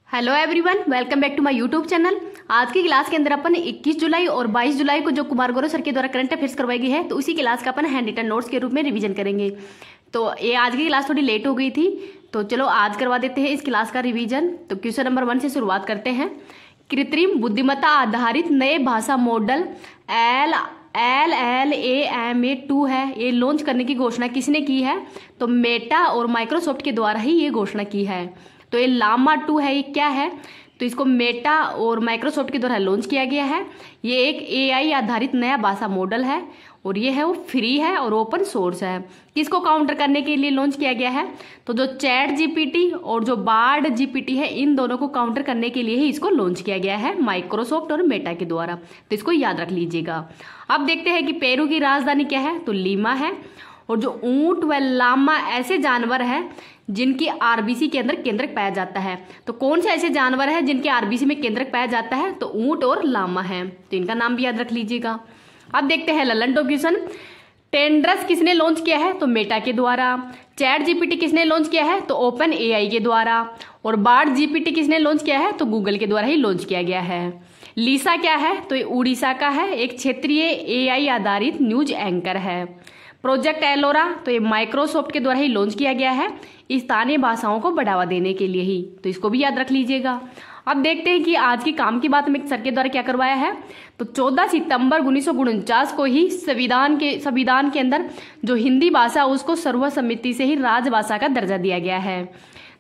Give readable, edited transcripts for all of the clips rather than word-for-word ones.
Hello everyone, welcome back to my YouTube channel. आज की class के अंदर अपन 21 जुलाई और 22 जुलाई को जो कुमार गौरव सर के द्वारा करंट अफेयर्स करवाई गई है, तो उसी क्लास का अपन हैंड रिटन नोट्स के रूप में रिवीजन करेंगे। तो ये आज की क्लास थोड़ी लेट हो गई थी, तो चलो आज करवा देते हैं इस क्लास का रिवीजन। तो क्वेश्चन नंबर 1 से शुरुआत करते हैं। कृत्रिम बुद्धिमत्ता आधारित नए भाषा मॉडल LLAMA2 है, ये लॉन्च करने की घोषणा किसने की है? तो मेटा और माइक्रोसॉफ्ट के द्वारा ही ये घोषणा की है। तो ये लामा 2 है, ये क्या है? तो इसको मेटा और माइक्रोसॉफ्ट के द्वारा लॉन्च किया गया है। ये एक AI आधारित नया भाषा मॉडल है और ये है वो फ्री है और ओपन सोर्स है। किसको काउंटर करने के लिए लॉन्च किया गया है? तो जो चैट GPT और जो बार्ड GPT है, इन दोनों को काउंटर करने के लिए ही इसको लॉन्च किया गया है माइक्रोसॉफ्ट और मेटा के द्वारा। तो इसको याद रख लीजिएगा। अब देखते हैं कि पेरू की राजधानी क्या है? तो लीमा है। और जो ऊंट व लामा ऐसे जानवर हैं जिनकी RBC के अंदर केंद्रक पाया जाता है। तो कौन से ऐसे जानवर हैं जिनके RBC में केंद्रक पाया जाता है? तो ऊंट और लामा है। तो इनका नाम भी याद रख लीजिएगा। अब देखते हैं ललन टॉप क्वेश्चन। टेंड्रस किसने लॉन्च किया है? तो मेटा के द्वारा। चैट GPT किसने लॉन्च किया है? तो ओपन AI के द्वारा। और बार्ड GPT किसने लॉन्च किया है? तो गूगल के द्वारा ही लॉन्च किया गया है। लीसा क्या है? तो ये उड़ीसा का है, एक क्षेत्रीय AI आधारित न्यूज एंकर है। प्रोजेक्ट एलोरा, तो ये माइक्रोसॉफ्ट के द्वारा ही लॉन्च किया गया है, स्थानीय भाषाओं को बढ़ावा देने के लिए ही। तो इसको भी याद रख लीजिएगा। अब देखते हैं कि आज की काम की बात में सर के द्वारा क्या करवाया है। तो 14 सितंबर 1949 को ही संविधान के अंदर जो हिंदी भाषा उसको सर्वसम्मति से ही राजभाषा का दर्जा दिया गया है।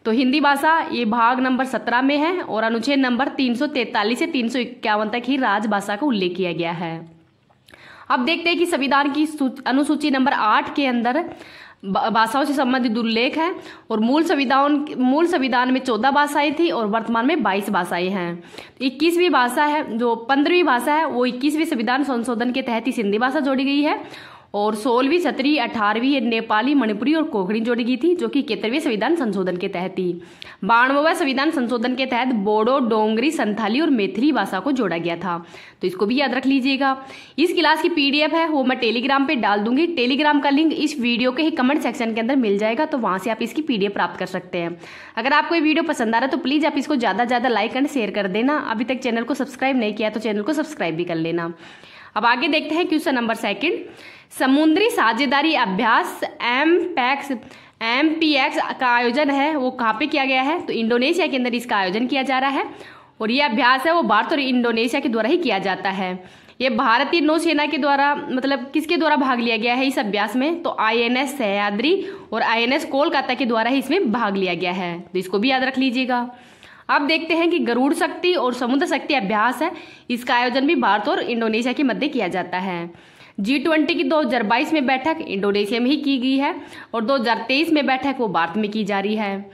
तो हिंदी भाषा ये भाग नंबर 17 में है और अनुच्छेद नंबर 343 से 351 तक ही राजभाषा का उल्लेख किया गया है। अब देखते हैं कि संविधान की अनुसूची नंबर 8 के अंदर भाषाओं से संबंधित उल्लेख है और मूल संविधान में 14 भाषाएं थी और वर्तमान में 22 भाषाएं हैं। 21वीं भाषा है, जो 15वीं भाषा है, वो 21वीं संविधान संशोधन के तहत ही हिंदी भाषा जोड़ी गई है और 16वीं 17वीं 18वीं नेपाली, मणिपुरी और कोंकणी जोड़ी गई थी, जो कि 71वें संविधान संशोधन के तहत थी। 92वें संविधान संशोधन के तहत बोडो, डोंगरी, संथाली और मैथिली भाषा को जोड़ा गया था। तो इसको भी याद रख लीजिएगा। इस क्लास की PDF है वो मैं टेलीग्राम पे डाल दूंगी। टेलीग्राम का लिंक इस वीडियो के ही कमेंट सेक्शन के अंदर मिल जाएगा, तो वहां से आप इसकी PDF प्राप्त कर सकते हैं। अगर आपको ये वीडियो पसंद आ रहा है तो प्लीज आप इसको ज्यादा से ज्यादा लाइक एंड शेयर कर देना। अभी तक चैनल को सब्सक्राइब नहीं किया तो चैनल को सब्सक्राइब भी कर लेना। अब आगे देखते हैं क्वेश्चन नंबर 2। समुद्री साझेदारी अभ्यास MPX का आयोजन है वो कहाँ पे किया गया है? तो इंडोनेशिया के अंदर इसका आयोजन किया जा रहा है और ये अभ्यास है वो भारत और इंडोनेशिया के द्वारा ही किया जाता है। ये भारतीय नौसेना के द्वारा, मतलब किसके द्वारा भाग लिया गया है इस अभ्यास में? तो INS सह्याद्री और INS कोलकाता के द्वारा ही इसमें भाग लिया गया है। तो इसको भी याद रख लीजिएगा। अब देखते हैं कि गरुड़ शक्ति और समुद्र शक्ति अभ्यास है, इसका आयोजन भी भारत और इंडोनेशिया के मध्य किया जाता है। G20 की 2022 में बैठक इंडोनेशिया में ही की गई है और 2023 में बैठक वो भारत में की जा रही है।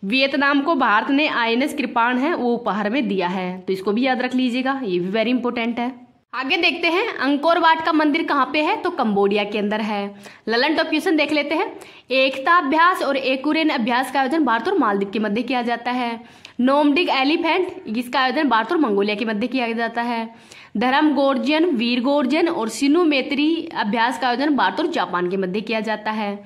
वियतनाम को भारत ने INS कृपाण है वो उपहार में दिया है। तो इसको भी याद रख लीजिएगा, ये भी वेरी इंपॉर्टेंट है। आगे देखते हैं अंकोर वाट का मंदिर कहाँ पे है? तो कंबोडिया के अंदर है। ललन टॉप क्वेश्चन देख लेते हैं। एकता अभ्यास और एकुरेन अभ्यास का आयोजन भारत और मालदीव के मध्य किया जाता है। नोमडिक एलिफेंट, इसका आयोजन भारत और मंगोलिया के मध्य किया जाता है। धर्म गोर्जन, वीर गोर्जन और सिनु मैत्री अभ्यास का आयोजन भारत और जापान के मध्य किया जाता है।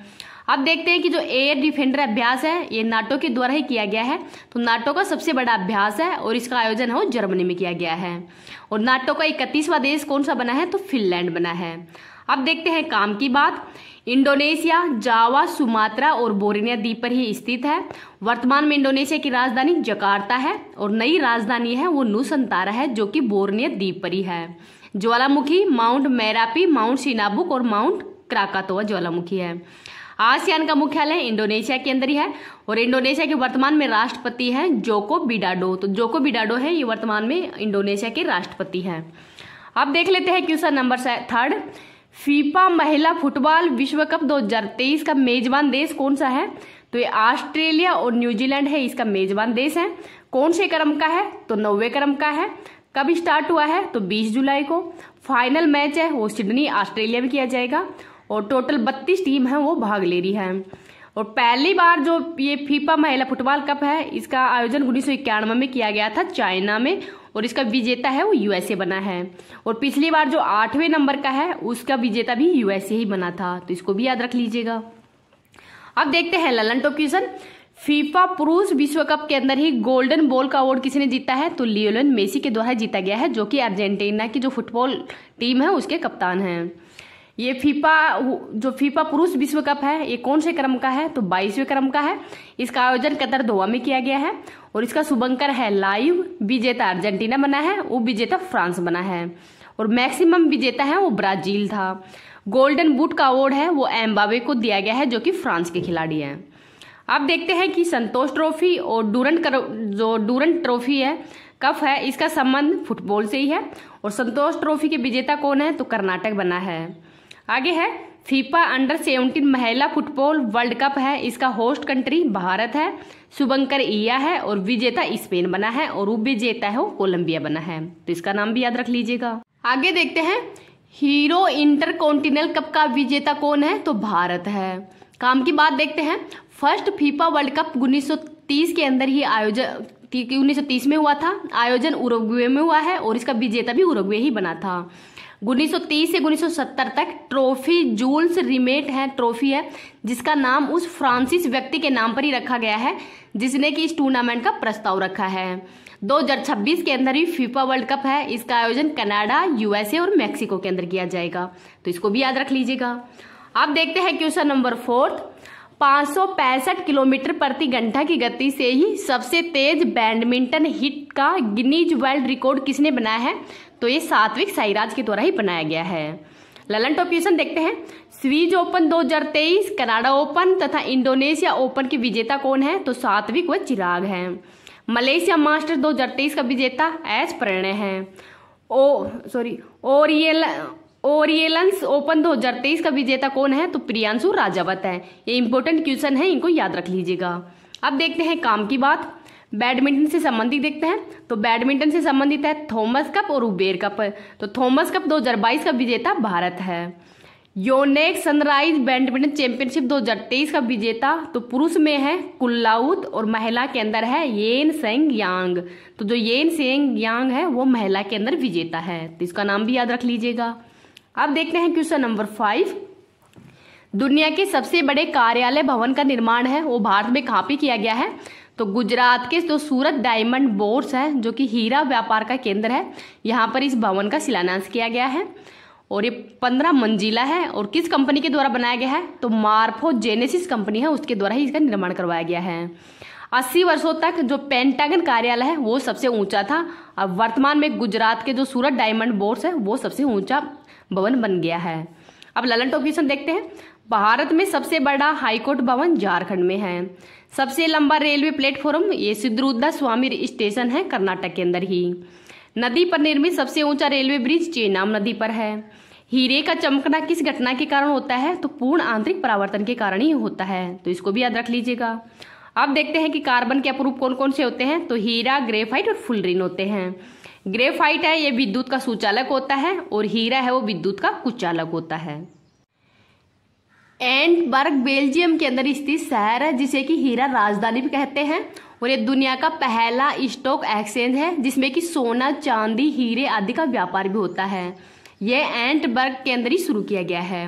अब देखते हैं कि जो एयर डिफेंडर अभ्यास है ये नाटो के द्वारा ही किया गया है। तो नाटो का सबसे बड़ा अभ्यास है और इसका आयोजन है वो जर्मनी में किया गया है। और नाटो का 31वां देश कौन सा बना है? तो फिनलैंड बना है। अब देखते हैं काम की बात। इंडोनेशिया जावा, सुमात्रा और बोर्नियो द्वीप पर ही स्थित है। वर्तमान में इंडोनेशिया की राजधानी जकार्ता है और नई राजधानी है वो नुसंतारा है, जो कि बोर्नियो द्वीप पर ही है। ज्वालामुखी माउंट मेरापी, माउंट सिनाबुक और माउंट क्राकातोआ ज्वालामुखी है। आसियान का मुख्यालय इंडोनेशिया के अंदर ही है और इंडोनेशिया के वर्तमान में राष्ट्रपति हैं जोको विडोडो। तो जोको विडोडो है ये वर्तमान में इंडोनेशिया के राष्ट्रपति हैं। अब देख लेते हैं क्वेश्चन नंबर 3। फीफा महिला फुटबॉल विश्व कप 2023 का मेजबान देश कौन सा है? तो ये ऑस्ट्रेलिया और न्यूजीलैंड है, इसका मेजबान देश है। कौन से क्रम का है? तो 9वें क्रम का है। कब स्टार्ट हुआ है? तो 20 जुलाई को। फाइनल मैच है वो सिडनी ऑस्ट्रेलिया में किया जाएगा और टोटल 32 टीम है वो भाग ले रही है। और पहली बार जो ये फीफा महिला फुटबॉल कप है इसका आयोजन 1991 में किया गया था चाइना में और इसका विजेता है वो USA बना है। और पिछली बार जो 8वें नंबर का है उसका विजेता भी USA ही बना था। तो इसको भी याद रख लीजिएगा। अब देखते हैं ललन टॉप क्वेश्चन। फीफा पुरुष विश्व कप के अंदर ही गोल्डन बॉल का अवार्ड किसने जीता है? तो लियोनेल मेसी के द्वारा जीता गया है, जो कि अर्जेंटीना की जो फुटबॉल टीम है उसके कप्तान हैं। ये फीफा पुरुष विश्व कप है, ये कौन से क्रम का है? तो 22वें क्रम का है। इसका आयोजन कतर दोहा में किया गया है और इसका शुभंकर है लाइव। विजेता अर्जेंटीना बना है, उप विजेता फ्रांस बना है और मैक्सिमम विजेता है वो ब्राजील था। गोल्डन बूट का अवार्ड है वो एम्बावे को दिया गया है, जो कि फ्रांस के खिलाड़ी हैं। अब देखते हैं कि संतोष ट्रॉफी और डूरंट ट्रॉफी है कप है, इसका संबंध फुटबॉल से ही है और संतोष ट्रॉफी के विजेता कौन है? तो कर्नाटक बना है। आगे है फीफा अंडर 17 महिला फुटबॉल वर्ल्ड कप है, इसका होस्ट कंट्री भारत है, शुभंकर इया है और विजेता स्पेन बना है और उप विजेता है वो कोलंबिया बना है। तो इसका नाम भी याद रख लीजिएगा। आगे देखते हैं हीरो इंटरकॉन्टिनेंटल कप का विजेता कौन है? तो भारत है। काम की बात देखते हैं। फर्स्ट फीफा वर्ल्ड कप 1930 के अंदर ही आयोजन 1930 में हुआ था, आयोजन उरुग्वे में हुआ है और इसका विजेता भी उरुग्वे ही बना था। 1930 से 1970 तक ट्रॉफी जूल्स रिमेट है ट्रॉफी है, जिसका नाम उस फ्रांसीसी व्यक्ति के नाम पर ही रखा गया है जिसने कि इस टूर्नामेंट का प्रस्ताव रखा है। 2026 के अंदर ही फीफा वर्ल्ड कप है, इसका आयोजन कनाडा, यूएसए और मैक्सिको के अंदर किया जाएगा, तो इसको भी याद रख लीजिएगा। अब देखते हैं क्वेश्चन नंबर 4। 565 किलोमीटर प्रति घंटा की गति से ही सबसे तेज बैडमिंटन हिट का गिनीज वर्ल्ड रिकॉर्ड किसने बनाया है? तो ये सात्विक साईराज के द्वारा ही बनाया गया है। ललन टॉप क्वेश्चन देखते हैं। स्विस ओपन 2023, कनाडा ओपन तथा इंडोनेशिया ओपन के विजेता कौन है? तो सात्विक व चिराग हैं। मलेशिया मास्टर्स 2023 का विजेता एस प्रणय है। ओरियल्स ओपन 2023 का विजेता कौन है? तो प्रियांशु राजावत है। ये इंपॉर्टेंट क्वेश्चन है, इनको याद रख लीजिएगा। अब देखते हैं काम की बात। बैडमिंटन से संबंधित देखते हैं, तो बैडमिंटन से संबंधित है थॉमस कप और उबेर कप। तो थॉमस कप 2022 का विजेता भारत है। योनेक्स सनराइज बैडमिंटन चैंपियनशिप 2023 का विजेता तो पुरुष में है कुल्लाउत और महिला के अंदर है येन सेंग यांग। तो जो येन सेंग यांग है वो महिला के अंदर विजेता है, तो इसका नाम भी याद रख लीजिएगा। अब देखते हैं क्वेश्चन नंबर 5। दुनिया के सबसे बड़े कार्यालय भवन का निर्माण है वो भारत में कहाँ पे किया गया है? तो गुजरात के जो सूरत डायमंड बोर्स है, जो कि हीरा व्यापार का केंद्र है, यहाँ पर इस भवन का शिलान्यास किया गया है और ये 15 मंजिला है और किस कंपनी के द्वारा बनाया गया है? तो मार्फो जेनेसिस कंपनी है, उसके द्वारा ही इसका निर्माण करवाया गया है। 80 वर्षों तक जो पेंटागन कार्यालय है वो सबसे ऊंचा था। अब वर्तमान में गुजरात के जो सूरत डायमंड बोर्स है वो सबसे ऊंचा भवन बन गया है। अब ललन टॉप क्वेश्चन देखते हैं। भारत में सबसे बड़ा हाईकोर्ट भवन झारखंड में है। सबसे लंबा रेलवे प्लेटफॉर्म ये सिद्धरूद्रा स्वामी स्टेशन है, कर्नाटक के अंदर ही। नदी पर निर्मित सबसे ऊंचा रेलवे ब्रिज चेनाब नदी पर है। हीरे का चमकना किस घटना के कारण होता है? तो पूर्ण आंतरिक परावर्तन के कारण ही होता है, तो इसको भी याद रख लीजिएगा। अब देखते हैं कि कार्बन के अपरूप कौन कौन से होते हैं। तो हीरा, ग्रेफाइट और फुलरिन होते हैं। ग्रेफाइट है ये विद्युत का सुचालक होता है और हीरा है वो विद्युत का कुचालक होता है। एंटवर्प बेल्जियम के अंदर स्थित शहर है जिसे कि हीरा राजधानी भी कहते हैं और ये दुनिया का पहला स्टॉक एक्सचेंज है जिसमें कि सोना, चांदी, हीरे आदि का व्यापार भी होता है। ये एंटवर्प के अंदर ही शुरू किया गया है।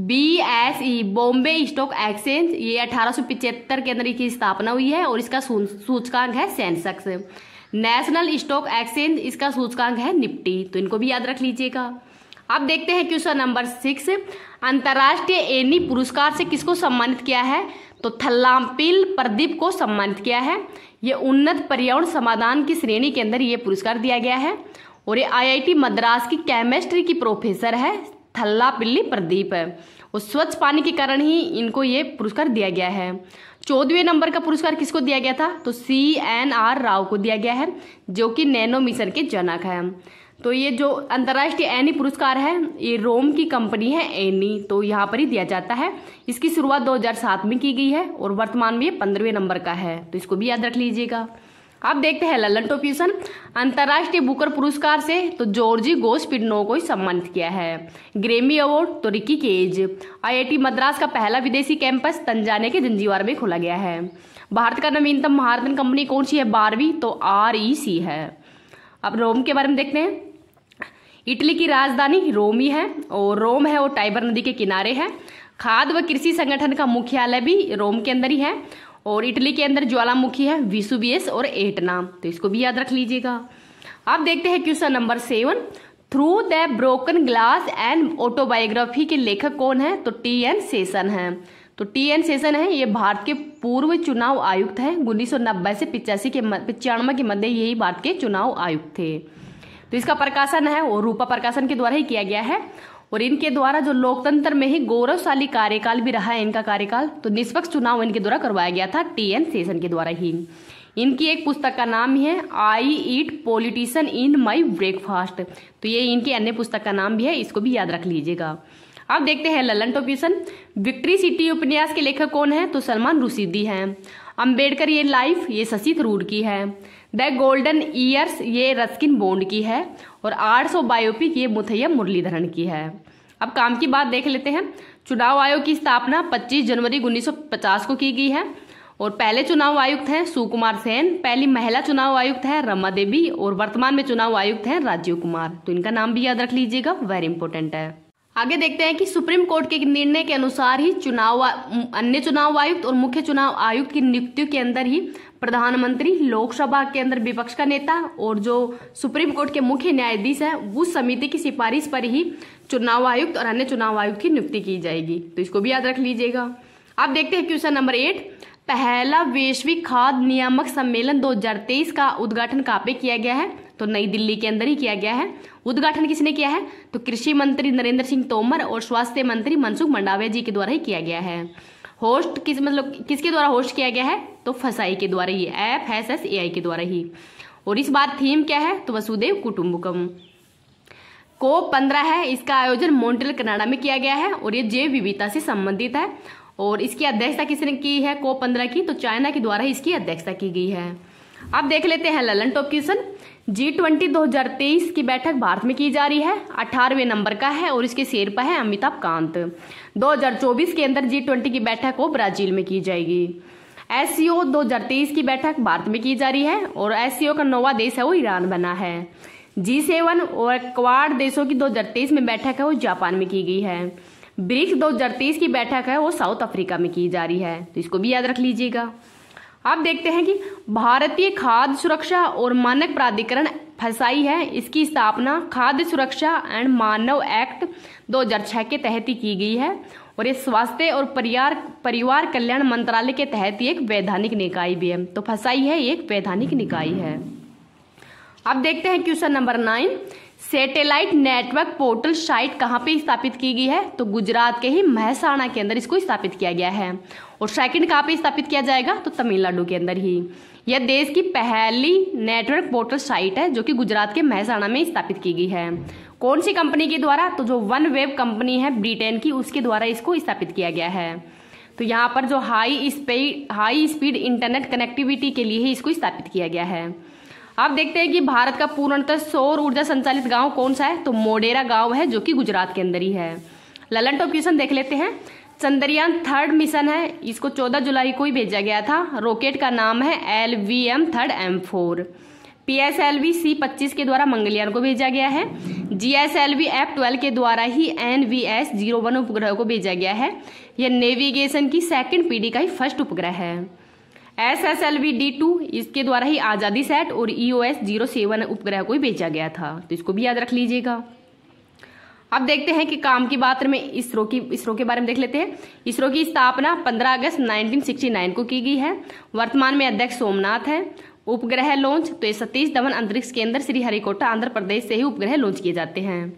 BSE बॉम्बे स्टॉक एक्सचेंज ये 1875 के अंदर इसकी स्थापना हुई है और इसका सूचकांक है सेंसेक्स। नेशनल स्टॉक एक्सचेंज इसका सूचकांक है निफ्टी, तो इनको भी याद रख लीजिएगा। अब देखते हैं क्वेश्चन नंबर 6। अंतर्राष्ट्रीय एनी पुरस्कार से किसको सम्मानित किया है? तो थल्लाम्पिल प्रदीप को सम्मानित किया है। ये उन्नत पर्यावरण समाधान की श्रेणी के अंदर ये पुरस्कार दिया गया है और ये IIT मद्रास की केमिस्ट्री की प्रोफेसर है थल्लापिल्ली प्रदीप है और स्वच्छ पानी के कारण ही इनको ये पुरस्कार दिया गया है। 14वें नंबर का पुरस्कार किसको दिया गया था? तो CNR राव को दिया गया है जो कि नैनो मिशन के जनक है। तो ये जो अंतर्राष्ट्रीय एनी पुरस्कार है ये रोम की कंपनी है एनी, तो यहाँ पर ही दिया जाता है। इसकी शुरुआत 2007 में की गई है और वर्तमान में ये 15वें नंबर का है, तो इसको भी याद रख लीजिएगा। अब देखते हैं ललन टॉप क्वेश्चन। अंतर्राष्ट्रीय बुकर पुरस्कार से तो जॉर्जी गोस्पिडनो को ही सम्मानित किया है। ग्रेमी अवार्ड तो रिकी केज। IIT मद्रास का पहला विदेशी कैंपस तंजानिया के जंजीबार में खोला गया है। भारत का नवीनतम महारत्न कंपनी कौन सी है? 12वीं, तो REC है। अब रोम के बारे में देखते हैं। इटली की राजधानी रोम ही है और रोम है वो टाइबर नदी के किनारे है। खाद्य व कृषि संगठन का मुख्यालय भी रोम के अंदर ही है और इटली के अंदर ज्वालामुखी है विसुवियस और एटना, तो इसको भी याद रख लीजिएगा। अब देखते हैं question number 7, through the broken glass and autobiography के लेखक कौन है? तो टी.एन. शेषन है। तो टी.एन. शेषन है, ये भारत के पूर्व चुनाव आयुक्त है। 1990 से 95 के मध्य यही भारत के चुनाव आयुक्त थे। तो इसका प्रकाशन है और रूपा प्रकाशन के द्वारा ही किया गया है। और इनके द्वारा जो लोकतंत्र में ही गौरवशाली कार्यकाल भी रहा है इनका कार्यकाल, तो निष्पक्ष चुनाव इनके द्वारा करवाया गया था टी.एन. शेषन के द्वारा ही। इनकी एक पुस्तक का नाम ही है आई ईट पॉलिटिशियन इन माई ब्रेकफास्ट, तो ये इनकी अन्य पुस्तक का नाम भी है, इसको भी याद रख लीजिएगा। अब देखते हैं Lalan top question, victory city उपन्यास के लेखक कौन है? तो सलमान रुश्दी हैं। अंबेडकर ये लाइफ, ये शशि थरूर की है। द गोल्डन ईयर्स ये रस्किन बॉन्ड की है। और आर्ट्स ऑफ बायोपिक ये मुथैया मुरलीधरन की है। अब काम की बात देख लेते हैं। चुनाव आयोग की स्थापना 25 जनवरी 1950 को की गई है। और पहले चुनाव आयुक्त हैं सुकुमार सेन, पहली महिला चुनाव आयुक्त है रमा देवी, और वर्तमान में चुनाव आयुक्त हैं राजीव कुमार, तो इनका नाम भी याद रख लीजिएगा, वेरी इंपॉर्टेंट है। आगे देखते हैं कि सुप्रीम कोर्ट के निर्णय के अनुसार ही अन्य चुनाव आयुक्त और मुख्य चुनाव आयुक्त की नियुक्तियों के अंदर ही प्रधानमंत्री, लोकसभा के अंदर विपक्ष का नेता और जो सुप्रीम कोर्ट के मुख्य न्यायाधीश है उस समिति की सिफारिश पर ही चुनाव आयुक्त और अन्य चुनाव आयुक्त की नियुक्ति की जाएगी, तो इसको भी याद रख लीजिएगा। अब देखते हैं क्वेश्चन नंबर 8, पहला वैश्विक खाद्य नियामक सम्मेलन 2023 का उद्घाटन कहाँ पे किया गया है? तो नई दिल्ली के अंदर ही किया गया है। उद्घाटन किसने किया है? तो कृषि मंत्री नरेंद्र सिंह तोमर और स्वास्थ्य मंत्री मनसुख मंडाविया जी के द्वारा ही किया गया है। होस्ट किसके द्वारा होस्ट किया गया है? तो फसाई के द्वारा ही, FSSAI के द्वारा ही। और इस बार थीम क्या है? तो वसुधैव कुटुंबकम। COP15 है, इसका आयोजन मॉन्ट्रियल कनाडा में किया गया है और ये जैव विविधता से संबंधित है। और इसकी अध्यक्षता किसने की है COP15 की? तो चाइना के द्वारा इसकी अध्यक्षता की गई है। अब देख लेते हैं ललन टॉप क्वेश्चन, G20 2023 की बैठक भारत में की जा रही है, 18वें नंबर का है और इसके शेरपा है अमिताभ कांत। 2024 के अंदर G20 की बैठक को ब्राजील में की जाएगी। SCO 2023 की बैठक भारत में की जा रही है और SCO का 9वां देश है वो ईरान बना है। G7 और क्वाड देशों की 2023 में बैठक है वो जापान में की गई है। ब्रिक्स 2023 की बैठक है वो साउथ अफ्रीका में की जा रही है, तो इसको भी याद रख लीजिएगा। अब देखते हैं कि भारतीय खाद्य सुरक्षा और मानक प्राधिकरण फसाई है, इसकी स्थापना खाद्य सुरक्षा एंड मानव एक्ट 2006 के तहत ही की गई है और ये स्वास्थ्य और परिवार कल्याण मंत्रालय के तहत एक वैधानिक निकाय भी है, तो फसाई है एक वैधानिक निकाय है। अब देखते हैं question number 9, satellite network portal site कहाँ पे स्थापित की गई है? तो गुजरात के ही महसाणा के अंदर इसको स्थापित किया गया है। और सेकंड कहाँ पे स्थापित किया जाएगा? तो तमिलनाडु के अंदर ही। यह देश की पहली नेटवर्क पोर्टल साइट है जो कि गुजरात के महसाणा में स्थापित की गई है। कौन सी कंपनी के द्वारा? तो जो वन वेब कंपनी है ब्रिटेन की, उसके द्वारा इसको स्थापित किया गया है। तो यहाँ पर जो हाई स्पीड इंटरनेट कनेक्टिविटी के लिए ही इसको स्थापित किया गया है। अब देखते हैं कि भारत का पूर्णतः सौर ऊर्जा संचालित गांव कौन सा है? तो मोढेरा गांव है जो कि गुजरात के अंदर ही है। ललन टॉप क्वेश्चन देख लेते हैं। चंद्रयान 3 मिशन है, इसको 14 जुलाई को ही भेजा गया था। रॉकेट का नाम है LVM-3M4। PSLV C-25 के द्वारा मंगलयान को भेजा गया है। GSLV F-12 के द्वारा ही NVS-01 उपग्रह को भेजा गया है। यह नेविगेशन की 2nd पीढ़ी का ही फर्स्ट उपग्रह है। SSLV D2 इसके द्वारा ही आजादी सेट और EOS-07 उपग्रह को ही भेजा गया था, तो इसको भी याद रख लीजिएगा। अब देखते हैं कि काम की बात में इसरो के बारे में देख लेते हैं। इसरो की स्थापना 15 अगस्त 1969 को की गई है। वर्तमान में अध्यक्ष सोमनाथ है। उपग्रह लॉन्च, तो ये सतीश धवन अंतरिक्ष केंद्र श्रीहरिकोटा आंध्र प्रदेश से ही उपग्रह लॉन्च किए जाते हैं।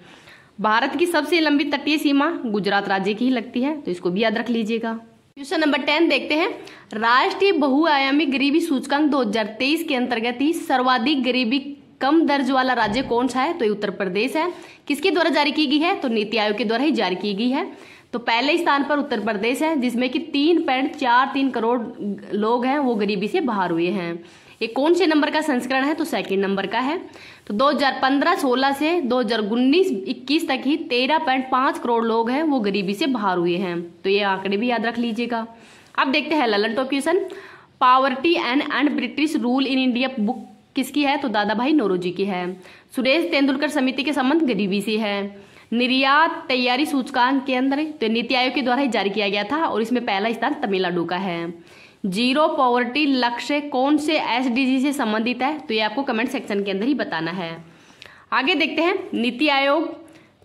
भारत की सबसे लंबी तटीय सीमा गुजरात राज्य की ही लगती है, तो इसको भी याद रख लीजिएगा। क्वेश्चन नंबर 10 देखते हैं। राष्ट्रीय बहुआयामी गरीबी सूचकांक 2023 के अंतर्गत ही सर्वाधिक गरीबी कम दर्ज वाला राज्य कौन सा है? तो ये उत्तर प्रदेश है। किसके द्वारा जारी की गई है? तो नीति आयोग के द्वारा ही जारी की गई है। तो पहले स्थान पर उत्तर प्रदेश है जिसमें कि 3.43 करोड़ लोग हैं वो गरीबी से बाहर हुए हैं। ये कौन से नंबर का संस्करण है? तो 2nd नंबर का है। तो 2015-16 से 2019-21 तक ही 13.5 करोड़ लोग हैं वो गरीबी से बाहर हुए हैं, तो ये आंकड़े भी याद रख लीजिएगा। अब देखते हैं Lalan top question. Poverty and British rule in India book किसकी है? तो दादा भाई नौरोजी की है। सुरेश तेंदुलकर समिति के संबंध गरीबी से है। निर्यात तैयारी सूचकांक के अंदर तो नीति आयोग के द्वारा ही जारी किया गया था और इसमें पहला स्थान तमिलनाडु का है। जीरो पॉवर्टी लक्ष्य कौन से SDG से संबंधित है, तो ये आपको कमेंट सेक्शन के अंदर ही बताना है। आगे देखते हैं नीति आयोग।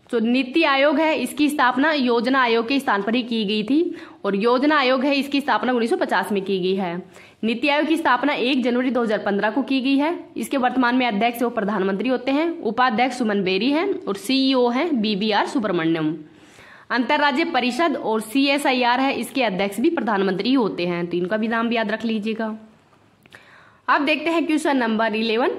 तो नीति आयोग है, इसकी स्थापना योजना आयोग के स्थान पर ही की गई थी और योजना आयोग है इसकी स्थापना 1950 में की गई है। नीति आयोग की स्थापना 1 जनवरी 2015 को की गई है। इसके वर्तमान में अध्यक्ष वो प्रधानमंत्री होते हैं, उपाध्यक्ष सुमन बेरी हैं और CEO हैं BBR सुब्रमण्यम। अंतर्राज्यीय परिषद और CSIR है, इसके अध्यक्ष भी प्रधानमंत्री होते हैं, तो इनका भी नाम भी याद रख लीजिएगा। अब देखते हैं क्वेश्चन नंबर 11।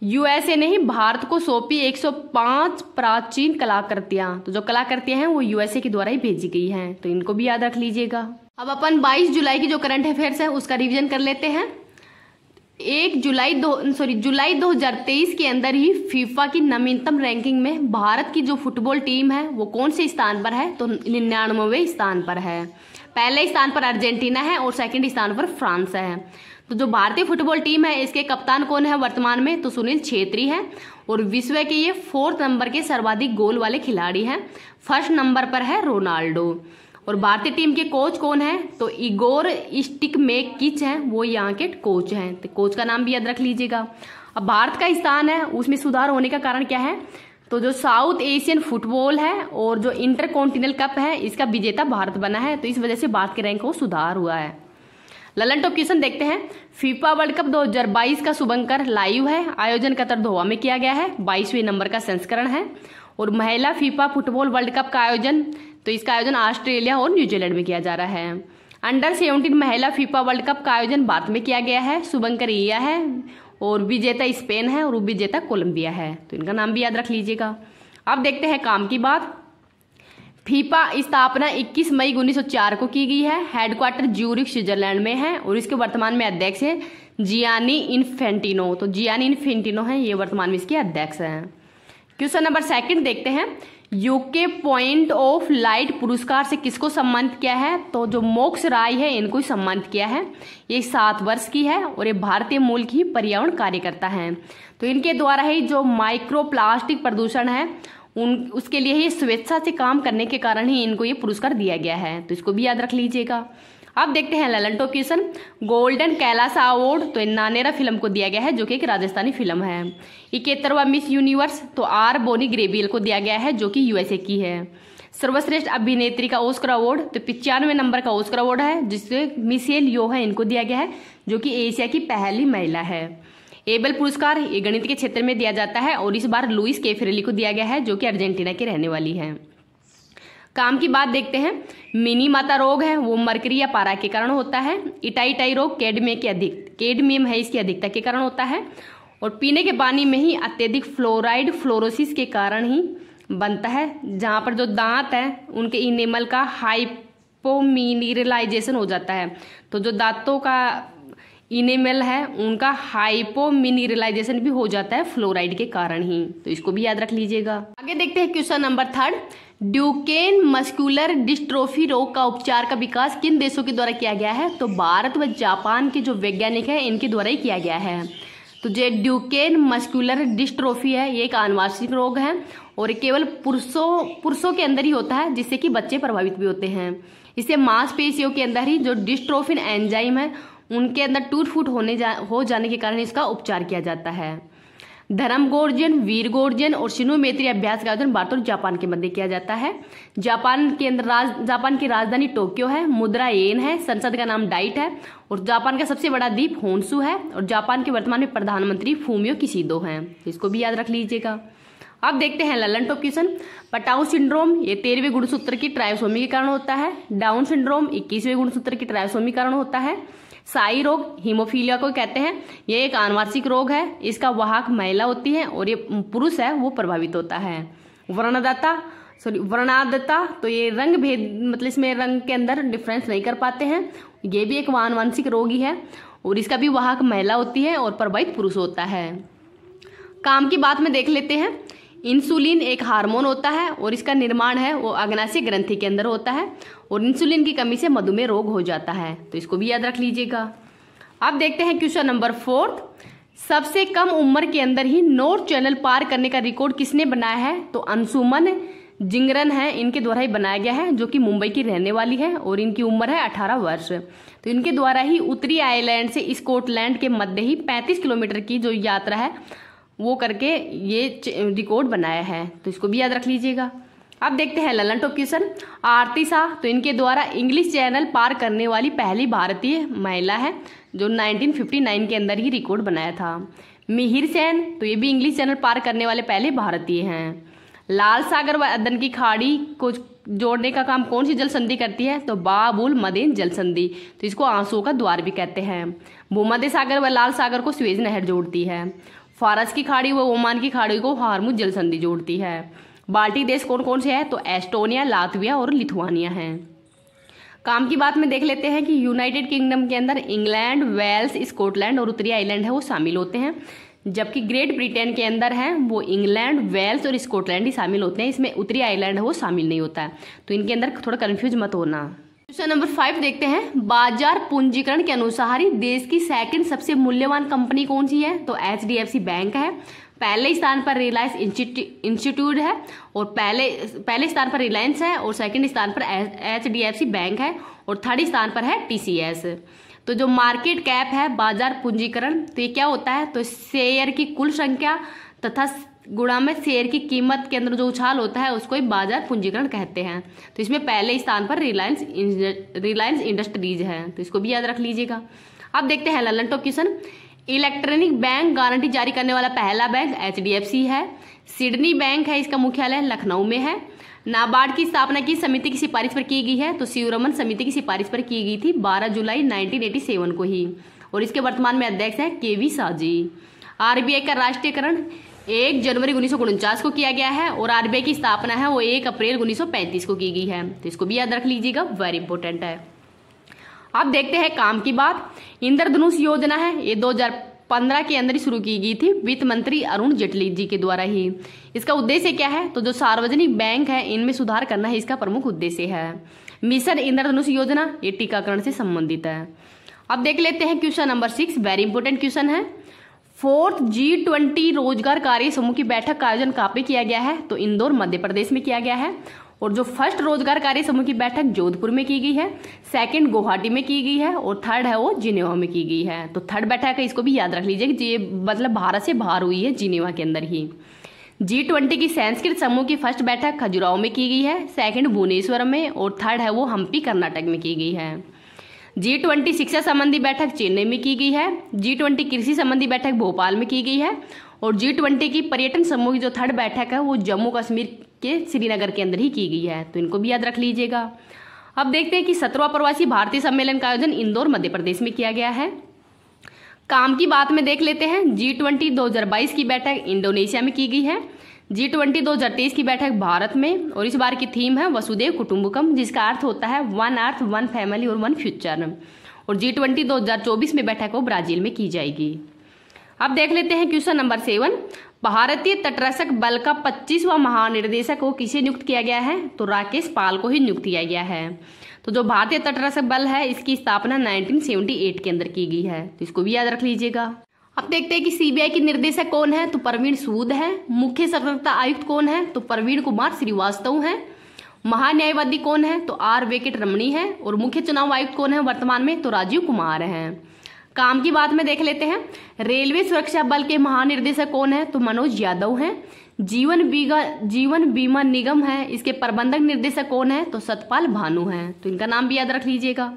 USA ने ही भारत को सौंपी 105 प्राचीन कलाकृतियां। तो जो कलाकृतियां हैं वो USA के द्वारा ही भेजी गई हैं, तो इनको भी याद रख लीजिएगा। अब अपन 22 जुलाई की जो करंट अफेयर्स है उसका रिवीजन कर लेते हैं। जुलाई 2023 के अंदर ही फीफा की नवीनतम रैंकिंग में भारत की जो फुटबॉल टीम है वो कौन से स्थान पर है, तो 99वें स्थान पर है। पहले स्थान पर अर्जेंटीना है और सेकंड स्थान पर फ्रांस है। तो जो भारतीय फुटबॉल टीम है इसके कप्तान कौन है वर्तमान में, तो सुनील छेत्री हैं और विश्व के ये 4th नंबर के सर्वाधिक गोल वाले खिलाड़ी हैं। 1st नंबर पर है रोनाल्डो। और भारतीय टीम के कोच कौन है, तो इगोर स्टिकमेकिच हैं, वो यहाँ के कोच हैं, तो कोच का नाम भी याद रख लीजिएगा। अब भारत का स्थान है उसमें सुधार होने का कारण क्या है, तो जो साउथ एशियन फुटबॉल है और जो इंटरकॉन्टिनेंटल कप है इसका विजेता भारत बना है, तो इस वजह से भारत के रैंक को सुधार हुआ है। ललन टॉप क्वेश्चन देखते हैं। फीफा वर्ल्ड कप 2022 का शुभंकर लाइव है, आयोजन कतर दोहा में किया गया है, 22वें नंबर का संस्करण है। और महिला फीफा फुटबॉल वर्ल्ड कप का आयोजन, तो इसका आयोजन ऑस्ट्रेलिया और न्यूजीलैंड में किया जा रहा है। अंडर 17 महिला फीफा वर्ल्ड कप का आयोजन भारत में किया गया है, शुभंकर इंडिया है और विजेता स्पेन है और उपविजेता कोलंबिया है, तो इनका नाम भी याद रख लीजिएगा। अब देखते हैं काम की बात। फीफा स्थापना 21 मई 1904 को की गई है, हेडक्वार्टर ज्यूरिख स्विट्जरलैंड में है और इसके वर्तमान में अध्यक्ष है जियानी इन्फेंटिनो। तो जियानी इन्फेंटिनो है, ये वर्तमान में इसके अध्यक्ष हैं। क्वेश्चन नंबर 2 देखते हैं। यूके पॉइंट ऑफ लाइट पुरस्कार से किसको सम्मानित किया है, तो जो मोक्ष राय है इनको सम्मानित किया है। ये 7 वर्ष की है और ये भारतीय मूल की पर्यावरण कार्यकर्ता हैं। तो इनके द्वारा ही जो माइक्रो प्लास्टिक प्रदूषण है उसके लिए ही स्वेच्छा से काम करने के कारण ही इनको ये पुरस्कार दिया गया है, तो इसको भी याद रख लीजिएगा। अब देखते हैं Lalan top question. Golden Kailash award तो नानेरा फिल्म को दिया गया है जो कि एक राजस्थानी फिल्म है। 71वां मिस यूनिवर्स तो आर बोनी ग्रेबियल को दिया गया है जो कि USA की है। सर्वश्रेष्ठ अभिनेत्री का ऑस्कर अवार्ड तो 95वें नंबर का ऑस्कर अवार्ड है जिससे मिशेल यो है इनको दिया गया है जो कि एशिया की पहली महिला है। एबल पुरस्कार ये गणित के क्षेत्र में दिया जाता है और इस बार लुइस कैफरेली को दिया गया है जो कि अर्जेंटीना की रहने वाली है। काम की बात देखते हैं। मिनी माता रोग है वो मरकरी या पारा के कारण होता है। इटाई रोग कैडमियम है इसकी अधिकता के कारण होता है और पीने के पानी में ही अत्यधिक फ्लोराइड फ्लोरोसिस के कारण ही बनता है, जहाँ पर जो दांत है उनके इनेमल का हाइपोमिनरलाइजेशन हो जाता है। तो जो दांतों का इनेमल है उनका हाइपोमिनरलाइजेशन भी हो जाता है फ्लोराइड के कारण ही, तो इसको भी याद रख लीजिएगा। आगे देखते हैं question number 3। Duquesne muscular dystrophy रोग का उपचार का विकास किन देशों के द्वारा किया गया है, तो भारत व जापान के जो वैज्ञानिक है इनके द्वारा ही किया गया है। तो जो ड्यूकेन मस्कुलर डिस्ट्रोफी है ये एक आनुवांशिक रोग है और केवल पुरुषों के अंदर ही होता है जिससे कि बच्चे प्रभावित भी होते हैं। इससे मांसपेशियों के अंदर ही जो डिस्ट्रोफिन एंजाइम है उनके अंदर टूट फूट हो जाने के कारण इसका उपचार किया जाता है। धर्मगोर्जन, वीरगोर्जन और शिनोमेत्री अभ्यास का आयोजन भारत और जापान के मध्य किया जाता है। जापान की राजधानी टोक्यो है, मुद्रा येन है, संसद का नाम डाइट है और जापान का सबसे बड़ा द्वीप होन्शु है और जापान के वर्तमान में प्रधानमंत्री फूमियो किशिदो हैं, इसको भी याद रख लीजिएगा। अब देखते हैं Lalan top question. Patau syndrome ये 13वें गुणसूत्र की ट्राइसोमी के कारण होता है। डाउन सिंड्रोम 21वें गुणसूत्र की ट्राइसोमी के कारण होता है। साई रोग हीमोफीलिया को कहते हैं, ये एक आनुवांशिक रोग है, इसका वाहक महिला होती है और ये पुरुष है वो प्रभावित होता है। वर्णादता तो ये रंग भेद मतलब इसमें रंग के अंदर डिफरेंस नहीं कर पाते हैं, ये भी एक आनुवांशिक रोग ही है और इसका भी वाहक महिला होती है और प्रभावित पुरुष होता है। काम की बात में देख लेते हैं। इंसुलिन एक हार्मोन होता है और इसका निर्माण है वो अग्नाशय ग्रंथि के अंदर होता है और इंसुलिन की कमी से मधुमेह रोग हो जाता है, तो इसको भी याद रख लीजिएगा। अब देखते हैं क्वेश्चन नंबर 4। सबसे कम उम्र के अंदर ही नॉर्थ चैनल पार करने का रिकॉर्ड किसने बनाया है, तो अंशुमन जिंगरन है, इनके द्वारा ही बनाया गया है, जो कि मुंबई की रहने वाली है और इनकी उम्र है 18 वर्ष। तो इनके द्वारा ही उत्तरी आयरलैंड से स्कॉटलैंड के मध्य ही 35 किलोमीटर की जो यात्रा है वो करके ये रिकॉर्ड बनाया है। तो इसको भी याद रख लीजिएगा। अब देखते हैं ललन टॉप क्वेश्चन। आरती शाह, तो इनके द्वारा इंग्लिश चैनल पार करने वाली पहली भारतीय महिला है, जो 1959 के अंदर ही रिकॉर्ड बनाया था। मिहिर सेन, तो ये भी इंग्लिश चैनल पार करने वाले पहले भारतीय हैं। लाल सागर व अदन की खाड़ी को जोड़ने का काम कौन सी जल संधि करती है? तो बाबुल मदेन जल संधि, तो इसको आंसुओं का द्वार भी कहते हैं। भूमध्य सागर व लाल सागर को स्वेज नहर जोड़ती है। फारस की खाड़ी व ओमान की खाड़ी को हार्मुज जल संधि जोड़ती है। बाल्टिक देश कौन कौन से हैं? तो एस्टोनिया, लातविया और लिथुआनिया हैं। काम की बात में देख लेते हैं कि यूनाइटेड किंगडम के अंदर इंग्लैंड, वेल्स, स्कॉटलैंड और उत्तरी आयरलैंड है वो शामिल होते हैं, जबकि ग्रेट ब्रिटेन के अंदर है वो इंग्लैंड, वेल्स और स्कॉटलैंड ही शामिल होते हैं। इसमें उत्तरी आयरलैंड है वो शामिल नहीं होता है, तो इनके अंदर थोड़ा कंफ्यूज मत होना। क्वेश्चन नंबर 5 देखते हैं। बाजार पूंजीकरण के अनुसार ही देश की सेकंड सबसे मूल्यवान कंपनी कौन सी है? तो HDFC बैंक है। पहले स्थान पर रिलायंस इंस्टीट्यूट है और पहले स्थान पर रिलायंस है और सेकंड स्थान पर HDFC बैंक है और थर्ड स्थान पर है TCS। तो जो मार्केट कैप है बाजार पूंजीकरण, तो ये क्या होता है? तो शेयर की कुल संख्या तथा गुणा में शेयर की कीमत के अंदर जो उछाल होता है उसको ही बाजार पूंजीकरण कहते हैं। तो इसमें पहले स्थान पर रिलायंस इंडस्ट्रीज है, तो इसको भी याद रख लीजिएगा। अब देखते हैं Lalan top question. Electronic bank guarantee जारी करने वाला पहला बैंक HDFC है। सिडनी बैंक है, इसका मुख्यालय लखनऊ में है। नाबार्ड की स्थापना की समिति की सिफारिश पर की गई है? तो शिवरमन समिति की सिफारिश पर की गई थी 12 जुलाई 1987 को ही, और इसके वर्तमान में अध्यक्ष है KV शाह जी। RBI का राष्ट्रीयकरण 1 जनवरी 1949 को किया गया है और RBI की स्थापना है वो 1 अप्रैल 1935 को की गई है, तो इसको भी याद रख लीजिएगा, वेरी इंपॉर्टेंट है। अब देखते हैं काम की बात। इंद्रधनुष योजना है, ये 2015 के अंदर ही शुरू की गई थी वित्त मंत्री अरुण जेटली जी के द्वारा ही। इसका उद्देश्य क्या है? तो जो सार्वजनिक बैंक है इनमें सुधार करना है, इसका प्रमुख उद्देश्य है। मिशन इंद्रधनुष योजना ये टीकाकरण से संबंधित है। अब देख लेते हैं question number 6, very important question है। 4th G20 रोजगार कार्य समूह की बैठक का आयोजन कहाँ पे किया गया है? तो इंदौर मध्य प्रदेश में किया गया है। और जो फर्स्ट रोजगार कार्य समूह की बैठक जोधपुर में की गई है, सेकंड गुवाहाटी में की गई है और थर्ड है वो जिनेवा में की गई है। तो थर्ड बैठक है, इसको भी याद रख लीजिए कि ये मतलब भारत से बाहर हुई है, जिनेवा के अंदर ही। G20 की संस्कृत समूह की फर्स्ट बैठक खजुराहो में की गई है, सेकंड भुवनेश्वर में और थर्ड है वो हम्पी कर्नाटक में की गई है। G20 शिक्षा संबंधी बैठक चेन्नई में की गई है। G20 कृषि संबंधी बैठक भोपाल में की गई है और G20 की पर्यटन समूह की जो थर्ड बैठक है वो जम्मू कश्मीर के श्रीनगर के अंदर ही की गई है, तो इनको भी याद रख लीजिएगा। अब देखते हैं कि 17वां प्रवासी भारतीय सम्मेलन का आयोजन इंदौर मध्य प्रदेश में किया गया है। काम की बात में देख लेते हैं। G20 2022 की बैठक इंडोनेशिया में की गई है। G20 2023 की बैठक भारत में, और इस बार की थीम है वसुदेव कुटुंबकम, जिसका अर्थ होता है 1 अर्थ 1 फैमिली और 1 फ्यूचर। और G20 2024 में बैठक वो ब्राजील में की जाएगी। अब देख लेते हैं क्वेश्चन नंबर 7। भारतीय तटरक्षक बल का 25वां महानिर्देशक को किसे नियुक्त किया गया है? तो राकेश पाल को ही नियुक्त किया गया है। तो जो भारतीय तटरक्षक बल है इसकी स्थापना 1978 के अंदर की गई है, तो इसको भी याद रख लीजिएगा। अब देखते हैं कि CBI की निर्देशक कौन है? तो प्रवीण सूद है। मुख्य सतर्कता आयुक्त कौन है? तो प्रवीण कुमार श्रीवास्तव है। महान्यायवादी कौन है? तो R वेंकट रमणी है। और मुख्य चुनाव आयुक्त कौन है वर्तमान में? तो राजीव कुमार है। काम की बात में देख लेते हैं। रेलवे सुरक्षा बल के महानिर्देशक कौन है? तो मनोज यादव है। जीवन बीमा निगम है, इसके प्रबंधक निर्देशक कौन है? तो सतपाल भानु है, तो इनका नाम भी याद रख लीजिएगा।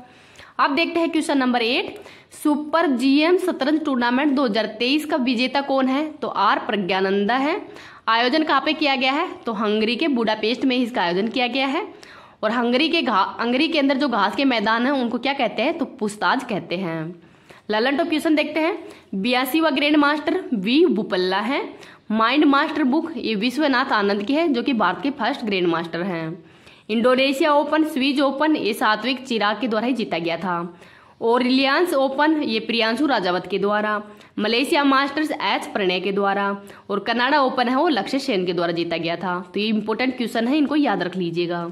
अब देखते हैं क्वेश्चन नंबर 8। सुपर GM शतरंज टूर्नामेंट 2023 का विजेता कौन है? तो R प्रज्ञानंदा है। आयोजन कहाँ पे किया गया है? तो हंगरी के बुडापेस्ट में इसका आयोजन किया गया है। और हंगरी के अंदर जो घास के मैदान है उनको क्या कहते हैं? तो पुस्ताज कहते हैं। ललन टॉप क्वेश्चन देखते हैं। 82वां ग्रैंड मास्टर V बुपल्ला है। माइंड मास्टर बुक ये विश्वनाथ आनंद की है, जो कि भारत के फर्स्ट ग्रैंड मास्टर हैं। इंडोनेशिया ओपन, स्विज ओपन ये सात्विक चिराग के द्वारा ही जीता गया था। और रिलायंस ओपन ये प्रियांशु राजावत के द्वारा। मलेशिया मास्टर्स H प्रणय के द्वारा। और कनाडा ओपन है वो लक्ष्य सेन के द्वारा जीता गया था। तो ये इंपॉर्टेंट क्वेश्चन है, इनको याद रख लीजिएगा।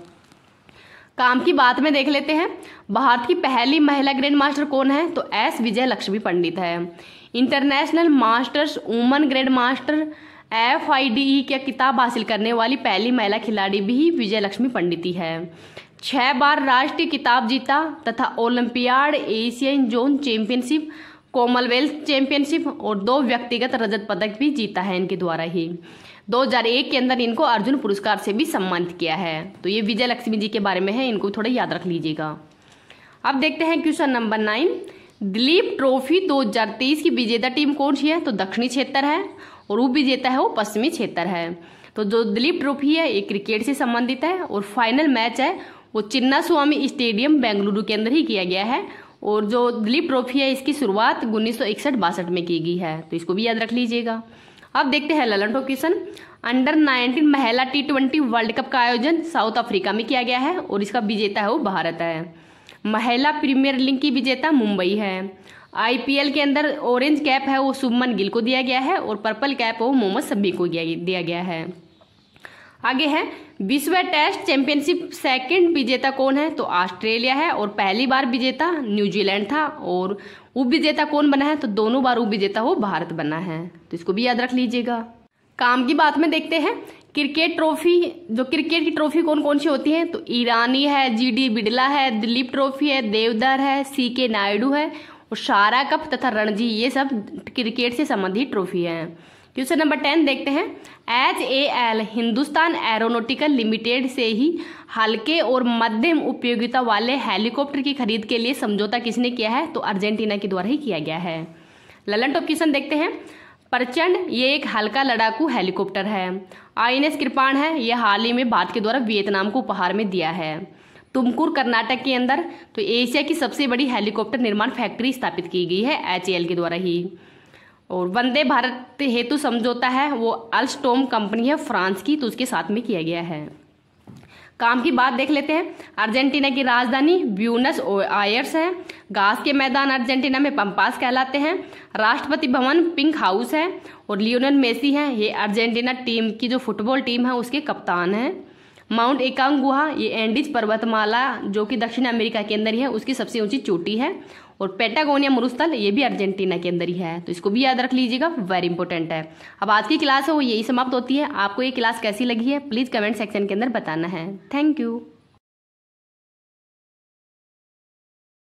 काम की बात में देख लेते हैं। भारत की पहली महिला ग्रैंड मास्टर कौन है? तो S विजय लक्ष्मी पंडित है। International masters woman grand master FIDE की किताब हासिल करने वाली पहली महिला खिलाड़ी भी विजयलक्ष्मी पंडित ही है। 6 बार राष्ट्रीय खिताब जीता तथा olympiad, Asian zone championship, Commonwealth championship और 2 व्यक्तिगत रजत पदक भी जीता है इनके द्वारा ही। 2001 के अंदर इनको अर्जुन पुरस्कार से भी सम्मानित किया है। तो ये विजयलक्ष्मी जी के बारे में है, इनको थोड़ा याद रख लीजिएगा। अब देखते हैं क्वेश्चन नंबर 9। दिलीप ट्रॉफी 2023 की विजेता टीम कौन सी है? तो दक्षिणी क्षेत्र है और उप विजेता है वो पश्चिमी क्षेत्र है। तो जो दिलीप ट्रॉफी है ये क्रिकेट से संबंधित है और फाइनल मैच है वो चिन्नास्वामी स्टेडियम बेंगलुरु के अंदर ही किया गया है। और जो दिलीप ट्रॉफी है इसकी शुरुआत 1961-62 में की गई है, तो इसको भी याद रख लीजिएगा। अब देखते हैं ललन टॉप क्वेश्चन। अंडर 19 महिला T20 वर्ल्ड कप का आयोजन साउथ अफ्रीका में किया गया है और इसका विजेता है वो भारत है। महिला प्रीमियर लीग की विजेता मुंबई है। IPL के अंदर ऑरेंज कैप है वो शुभमन गिल को दिया गया है और पर्पल कैप वो मोहम्मद शमी को दिया गया है। आगे है विश्व टेस्ट चैंपियनशिप सेकंड विजेता कौन है? तो ऑस्ट्रेलिया है और पहली बार विजेता न्यूजीलैंड था। और उप विजेता कौन बना है? तो दोनों बार उप विजेता वो भारत बना है, तो इसको भी याद रख लीजिएगा। काम की बात में देखते हैं क्रिकेट ट्रॉफी। जो क्रिकेट की ट्रॉफी कौन कौन सी होती है? तो ईरानी है, GD बिड़ला है, दिलीप ट्रॉफी है, देवधर है, CK नायडू है और सारा कप तथा रणजी, ये सब क्रिकेट से संबंधित ट्रॉफी है। क्वेश्चन नंबर 10 देखते हैं। HAL हिंदुस्तान एरोनॉटिकल लिमिटेड से ही हल्के और मध्यम उपयोगिता वाले हेलीकॉप्टर की खरीद के लिए समझौता किसने किया है? तो अर्जेंटीना के द्वारा ही किया गया है। ललन टॉप क्वेश्चन देखते हैं। प्रचंड ये एक हल्का लड़ाकू हेलीकॉप्टर है। INS कृपाण है, यह हाल ही में भारत के द्वारा वियतनाम को उपहार में दिया है। तुमकुर कर्नाटक के अंदर तो एशिया की सबसे बड़ी हेलीकॉप्टर निर्माण फैक्ट्री स्थापित की गई है HAL के द्वारा ही। और वंदे भारत हेतु समझौता है वो अल्स्टॉम कंपनी है फ्रांस की, तो उसके साथ में किया गया है। काम की बात देख लेते हैं। अर्जेंटीना की राजधानी ब्यूनस आयर्स है। घास के मैदान अर्जेंटीना में पंपास कहलाते हैं। राष्ट्रपति भवन पिंक हाउस है और लियोनेल मेसी हैं, ये अर्जेंटीना टीम की जो फुटबॉल टीम है उसके कप्तान हैं। माउंट एकांग गुहा ये एंडीज पर्वतमाला जो कि दक्षिण अमेरिका के अंदर ही है उसकी सबसे ऊंची चोटी है। और पेटागोनिया मरुस्थल ये भी अर्जेंटीना के अंदर ही है, तो इसको भी याद रख लीजिएगा, वेरी इंपॉर्टेंट है। अब आज की क्लास है वो यही समाप्त होती है। आपको ये क्लास कैसी लगी है प्लीज़ कमेंट सेक्शन के अंदर बताना है। Thank you.